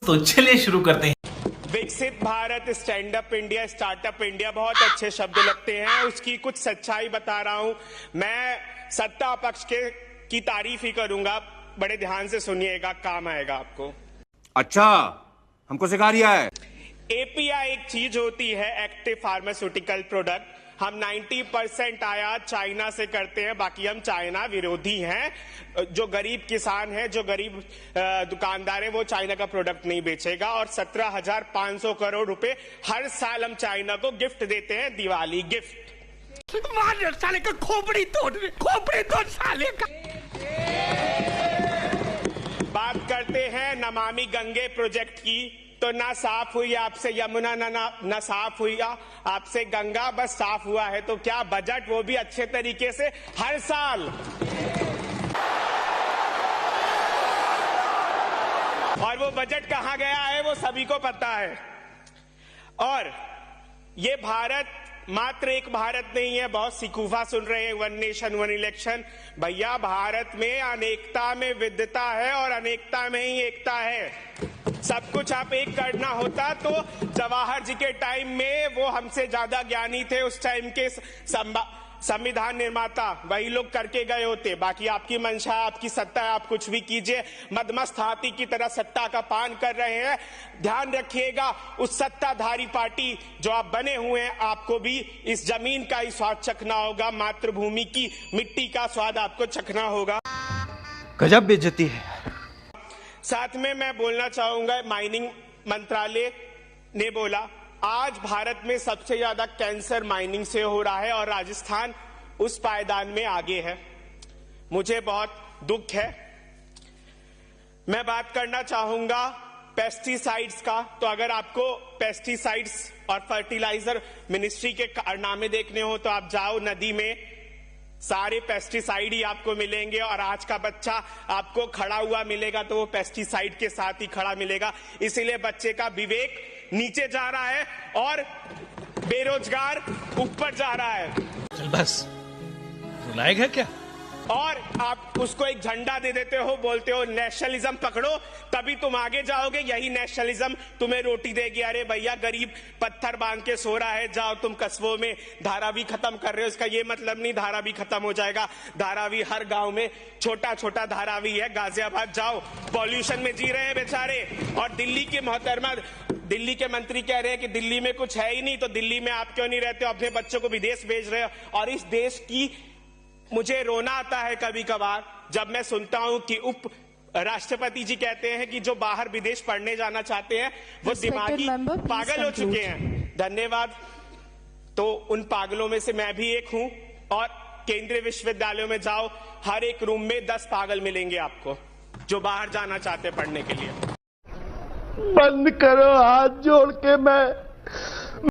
तो चलिए शुरू करते हैं। विकसित Bharat, stand up India, startup India बहुत अच्छे शब्द लगते हैं। उसकी कुछ सच्चाई बता रहा हूं। मैं सत्ता पक्ष की तारीफ ही करूंगा, बड़े ध्यान से सुनिएगा, काम आएगा आपको। अच्छा, हमको सिखा रिया है। एपीआई एक चीज होती है, एक्टिव फार्मास्यूटिकल प्रोडक्ट। हम 90% आयात चाइना से करते हैं, बाकी हम चाइना विरोधी हैं। जो गरीब किसान है, जो गरीब दुकानदार है, वो चाइना का प्रोडक्ट नहीं बेचेगा। और 17,500 करोड़ रुपए हर साल हम चाइना को गिफ्ट देते हैं, दिवाली गिफ्ट। मार साले का खोपड़ी तोड़ साले का। बात करते हैं नमामि गंगे प्रोजेक्ट की, तो ना साफ हुई आपसे यमुना, ना साफ हुई आपसे गंगा, बस साफ हुआ है तो क्या बजट, वो भी अच्छे तरीके से हर साल। और वो बजट कहां गया है वो सभी को पता है। और ये भारत मात्र एक भारत नहीं है। बहुत सिकुफा सुन रहे हैं, वन नेशन वन इलेक्शन। भैया, भारत में अनेकता में विविधता है और अनेकता में ही एकता है। सब कुछ आप एक करना होता तो जवाहर जी के टाइम में वो हमसे ज्यादा ज्ञानी थे, उस टाइम के संविधान निर्माता, वही लोग करके गए होते। बाकी आपकी मंशा, आपकी सत्ता है, आप कुछ भी कीजिए। मदमस्त हाथी की तरह सत्ता का पान कर रहे हैं। ध्यान रखिएगा, उस सत्ताधारी पार्टी जो आप बने हुए हैं, आपको भी इस जमीन का ही स्वाद चखना होगा, मातृभूमि की मिट्टी का स्वाद आपको चखना होगा। गजब बेइज्जती है। साथ में मैं बोलना चाहूंगा, माइनिंग मंत्रालय ने बोला आज भारत में सबसे ज्यादा कैंसर माइनिंग से हो रहा है और राजस्थान उस पायदान में आगे है। मुझे बहुत दुख है। मैं बात करना चाहूंगा पेस्टिसाइड्स का। तो अगर आपको पेस्टिसाइड्स और फर्टिलाइजर मिनिस्ट्री के कारनामे देखने हो तो आप जाओ नदी में, सारे पेस्टिसाइड ही आपको मिलेंगे। और आज का बच्चा आपको खड़ा हुआ मिलेगा तो वो पेस्टिसाइड के साथ ही खड़ा मिलेगा। इसीलिए बच्चे का विवेक नीचे जा रहा है और बेरोजगार ऊपर जा रहा है। चल बस, रुलाएगा क्या? और आप उसको एक झंडा दे देते हो, बोलते हो नेशनलिज्म पकड़ो, तभी तुम आगे जाओगे। यही नेशनलिज्म तुम्हें रोटी देगी। अरे भैया, गरीब पत्थर बांध के सो रहा है, जाओ तुम कस्बों में धारावी खत्म कर रहे हो। इसका ये मतलब नहीं धारावी खत्म हो जाएगा। धारावी हर गांव में छोटा छोटा धारावी है। गाजियाबाद जाओ, पॉल्यूशन में जी रहे हैं बेचारे। और दिल्ली की मोहतरमा, दिल्ली के मंत्री कह रहे हैं कि दिल्ली में कुछ है ही नहीं, तो दिल्ली में आप क्यों नहीं रहते हो? अपने बच्चों को विदेश भेज रहे हो। और इस देश की मुझे रोना आता है कभी कभार जब मैं सुनता हूं कि उप राष्ट्रपति जी कहते हैं कि जो बाहर विदेश पढ़ने जाना चाहते हैं वो दिमागी पागल हो चुके हैं। धन्यवाद। तो उन पागलों में से मैं भी एक हूं। और केंद्रीय विश्वविद्यालयों में जाओ, हर एक रूम में 10 पागल मिलेंगे आपको जो बाहर जाना चाहते हैं पढ़ने के लिए। बंद करो, हाथ जोड़ के मैं